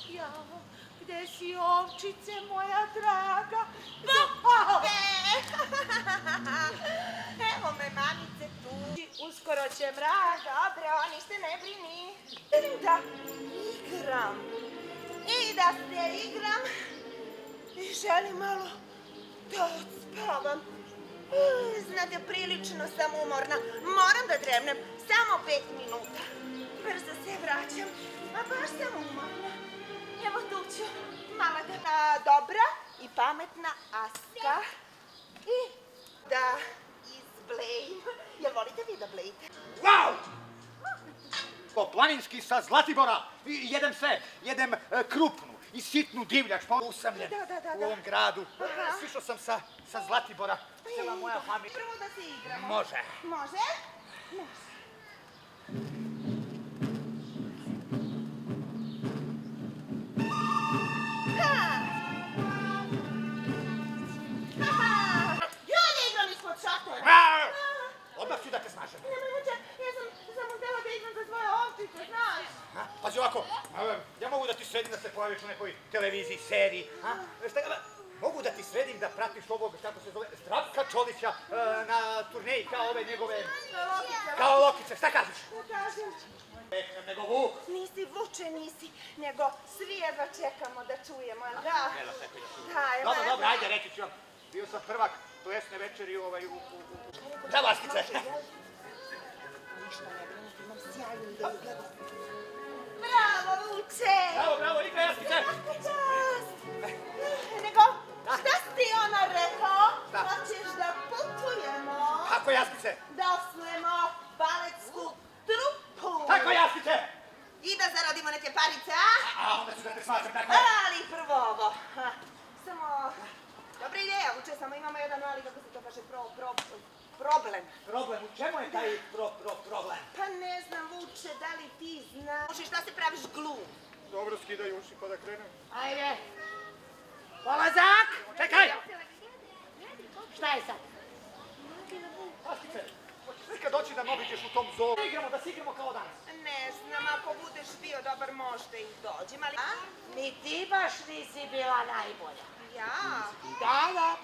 Jao, gde si ovčice, moja draga? Evo me, mamice, tu. Uskoro će mrak. Dobro, ništa ne brini. Vidim da igram. I da se igram. I želim malo da odspavam. Znate, prilično sam umorna. Moram da dremnem. Samo 5 minuta. Brzo se vraćam. A baš sam umorna. Evo tu ću. Mala dobra i pametna Aska. I da izblejim. Jel volite vi da blejite? Wow! Po planinski sa Zlatibora. Jedem sve. Jedem krupnu i sitnu divljač. Usamljen u ovom gradu. Sišao sam sa Zlatibora. Cijela moja familija. Prvo da se igramo. Može. Može? Može. Ja ne igram ispod šatora. Odmah ću da te smažem. Nemoj muče, ja sam samo htjela da igram za svoje ovčice, znaš. Pazi ovako, ja mogu da ti sredim da se pojaviš u nekoj televiziji, seriji. Mogu da ti sredim da pratiš ovog, kako se zove, Zdravka Čolića na turneji kao ove njegove... Kao Lokice, šta kažeš? Ja kažem. Nego Vuk. Nisi Vuče, nisi, nego svi jedva čekamo da čujemo, da? Dobro, ajde, reći ću vam. Bio sam prvak plesne večeri u... Bravo, Askice! Ništa ne brinite, imam sjajnu ideju, gledaj. Bravo, Vuče! Bravo, igraj, Askice! Svaka čast! Nego, šta si ti ona rekao? Šta? Hoćeš da putujemo? Tako je, Askice! Da osnujemo baletsku trupu? Tako je, Askice! I da zaradimo neke parice, A onda ću da te smažem, tako. Ali prvo ovo. Samo, dobra ideja, Vuče, samo imamo jedan mali, kako se to kaže, problem. Problem, u čemu je taj problem? Pa ne znam, Vuče, da li ti znaš šta se praviš glum? Dobro, skidaj uši pa da krenem. Ajde. Polazak! Čekaj! Šta je sad? Askice, hoćeš nekad doći da mobićeš u tom zovu? Da se igramo kao danas. Ne znam, ako budeš bio dobar, možda i dođem, ali... Ni ti baš nisi bila najbolja. Ja? Da.